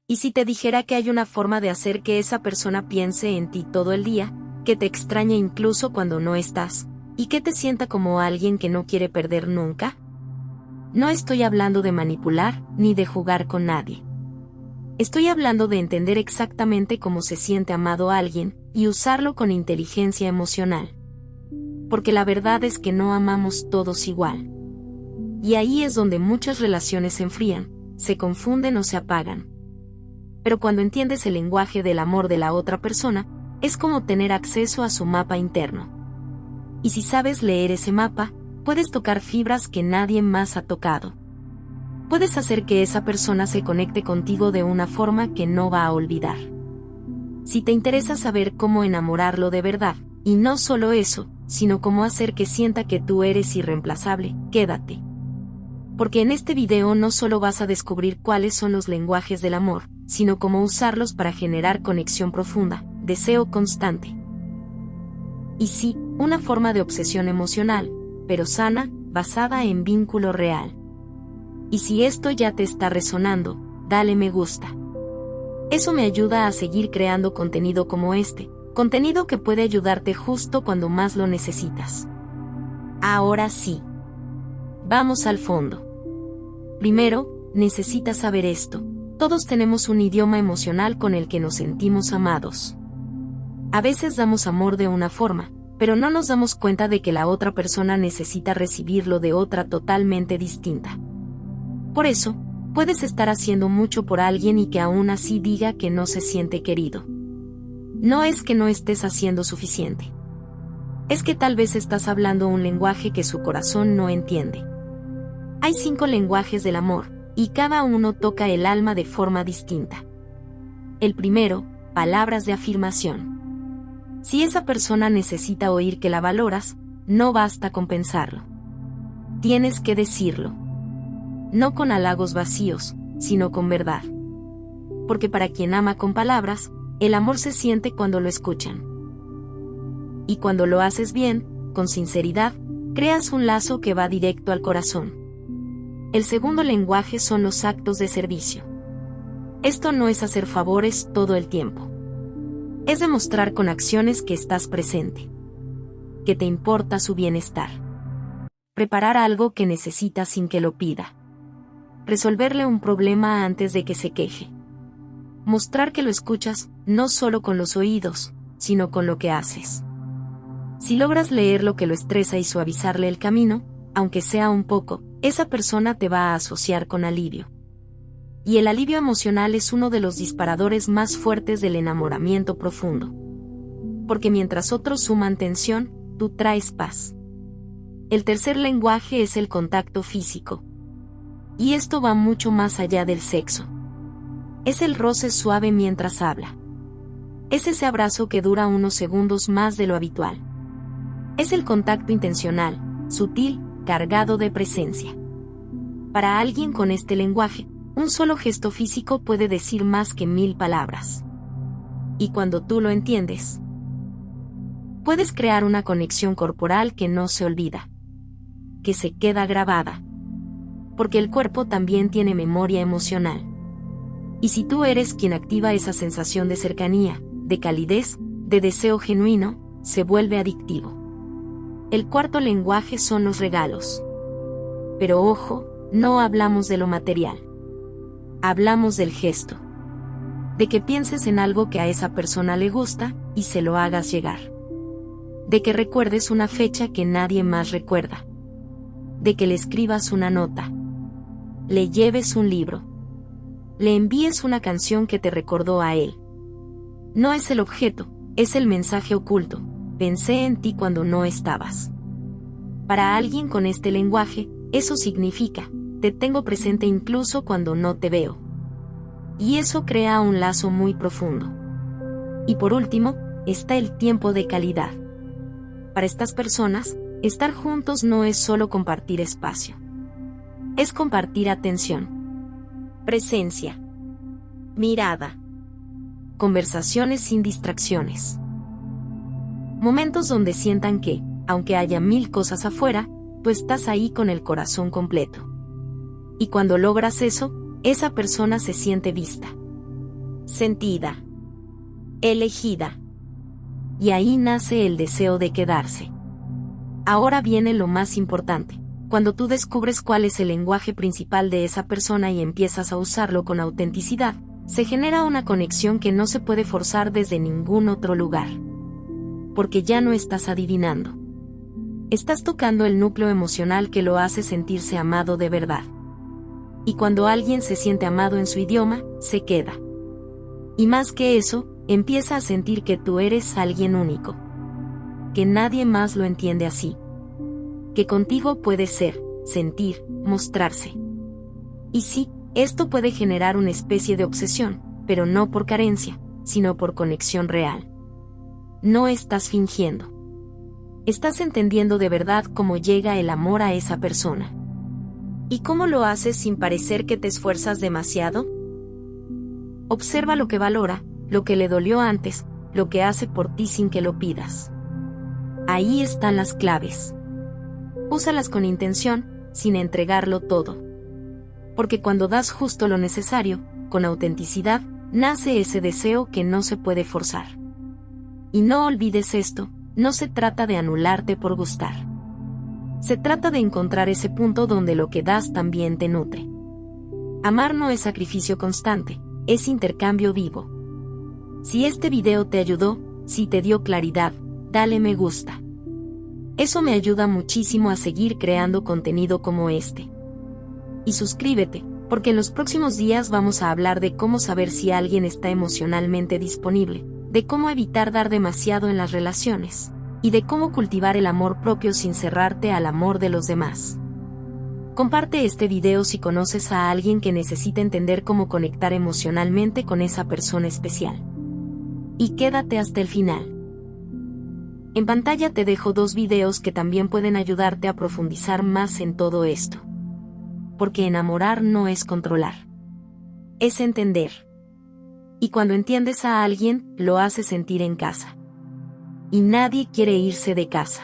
¿Y si te dijera que hay una forma de hacer que esa persona piense en ti todo el día, que te extrañe incluso cuando no estás, y que te sienta como alguien que no quiere perder nunca? No estoy hablando de manipular, ni de jugar con nadie. Estoy hablando de entender exactamente cómo se siente amado a alguien, y usarlo con inteligencia emocional. Porque la verdad es que no amamos todos igual. Y ahí es donde muchas relaciones se enfrían, se confunden o se apagan. Pero cuando entiendes el lenguaje del amor de la otra persona, es como tener acceso a su mapa interno. Y si sabes leer ese mapa, puedes tocar fibras que nadie más ha tocado. Puedes hacer que esa persona se conecte contigo de una forma que no va a olvidar. Si te interesa saber cómo enamorarlo de verdad, y no solo eso, sino cómo hacer que sienta que tú eres irreemplazable, quédate. Porque en este video no solo vas a descubrir cuáles son los lenguajes del amor, sino cómo usarlos para generar conexión profunda, deseo constante. Y sí, una forma de obsesión emocional, pero sana, basada en vínculo real. Y si esto ya te está resonando, dale me gusta. Eso me ayuda a seguir creando contenido como este, contenido que puede ayudarte justo cuando más lo necesitas. Ahora sí. Vamos al fondo. Primero, necesitas saber esto. Todos tenemos un idioma emocional con el que nos sentimos amados. A veces damos amor de una forma, pero no nos damos cuenta de que la otra persona necesita recibirlo de otra totalmente distinta. Por eso, puedes estar haciendo mucho por alguien y que aún así diga que no se siente querido. No es que no estés haciendo suficiente. Es que tal vez estás hablando un lenguaje que su corazón no entiende. Hay 5 lenguajes del amor, y cada uno toca el alma de forma distinta. El primero, palabras de afirmación. Si esa persona necesita oír que la valoras, no basta con pensarlo. Tienes que decirlo. No con halagos vacíos, sino con verdad. Porque para quien ama con palabras, el amor se siente cuando lo escuchan. Y cuando lo haces bien, con sinceridad, creas un lazo que va directo al corazón. El segundo lenguaje son los actos de servicio. Esto no es hacer favores todo el tiempo. Es demostrar con acciones que estás presente. Que te importa su bienestar. Preparar algo que necesita sin que lo pida. Resolverle un problema antes de que se queje. Mostrar que lo escuchas, no solo con los oídos, sino con lo que haces. Si logras leer lo que lo estresa y suavizarle el camino, aunque sea un poco, esa persona te va a asociar con alivio. Y el alivio emocional es uno de los disparadores más fuertes del enamoramiento profundo. Porque mientras otros suman tensión, tú traes paz. El tercer lenguaje es el contacto físico. Y esto va mucho más allá del sexo. Es el roce suave mientras habla. Es ese abrazo que dura unos segundos más de lo habitual. Es el contacto intencional, sutil, cargado de presencia. Para alguien con este lenguaje, un solo gesto físico puede decir más que 1000 palabras. Y cuando tú lo entiendes, puedes crear una conexión corporal que no se olvida. Que se queda grabada. Porque el cuerpo también tiene memoria emocional. Y si tú eres quien activa esa sensación de cercanía, de calidez, de deseo genuino, se vuelve adictivo. El cuarto lenguaje son los regalos. Pero ojo, no hablamos de lo material. Hablamos del gesto. De que pienses en algo que a esa persona le gusta, y se lo hagas llegar. De que recuerdes una fecha que nadie más recuerda. De que le escribas una nota. Le lleves un libro. Le envíes una canción que te recordó a él. No es el objeto, es el mensaje oculto. Pensé en ti cuando no estabas. Para alguien con este lenguaje, eso significa, te tengo presente incluso cuando no te veo. Y eso crea un lazo muy profundo. Y por último, está el tiempo de calidad. Para estas personas, estar juntos no es solo compartir espacio. Es compartir atención, presencia, mirada, conversaciones sin distracciones. Momentos donde sientan que, aunque haya 1000 cosas afuera, tú estás ahí con el corazón completo. Y cuando logras eso, esa persona se siente vista. sentida, elegida. Y ahí nace el deseo de quedarse. Ahora viene lo más importante. Cuando tú descubres cuál es el lenguaje principal de esa persona y empiezas a usarlo con autenticidad, se genera una conexión que no se puede forzar desde ningún otro lugar. Porque ya no estás adivinando. Estás tocando el núcleo emocional que lo hace sentirse amado de verdad. Y cuando alguien se siente amado en su idioma, se queda. Y más que eso, empieza a sentir que tú eres alguien único. Que nadie más lo entiende así. Que contigo puede ser, sentir, mostrarse. Y sí, esto puede generar una especie de obsesión, pero no por carencia, sino por conexión real. No estás fingiendo. Estás entendiendo de verdad cómo llega el amor a esa persona. ¿Y cómo lo haces sin parecer que te esfuerzas demasiado? Observa lo que valora, lo que le dolió antes, lo que hace por ti sin que lo pidas. Ahí están las claves. Úsalas con intención, sin entregarlo todo. Porque cuando das justo lo necesario, con autenticidad, nace ese deseo que no se puede forzar. Y no olvides esto, no se trata de anularte por gustar. Se trata de encontrar ese punto donde lo que das también te nutre. Amar no es sacrificio constante, es intercambio vivo. Si este video te ayudó, si te dio claridad, dale me gusta. Eso me ayuda muchísimo a seguir creando contenido como este. Y suscríbete, porque en los próximos días vamos a hablar de cómo saber si alguien está emocionalmente disponible, de cómo evitar dar demasiado en las relaciones, y de cómo cultivar el amor propio sin cerrarte al amor de los demás. Comparte este video si conoces a alguien que necesita entender cómo conectar emocionalmente con esa persona especial. Y quédate hasta el final. En pantalla te dejo 2 videos que también pueden ayudarte a profundizar más en todo esto. Porque enamorar no es controlar. Es entender. Y cuando entiendes a alguien, lo haces sentir en casa. Y nadie quiere irse de casa.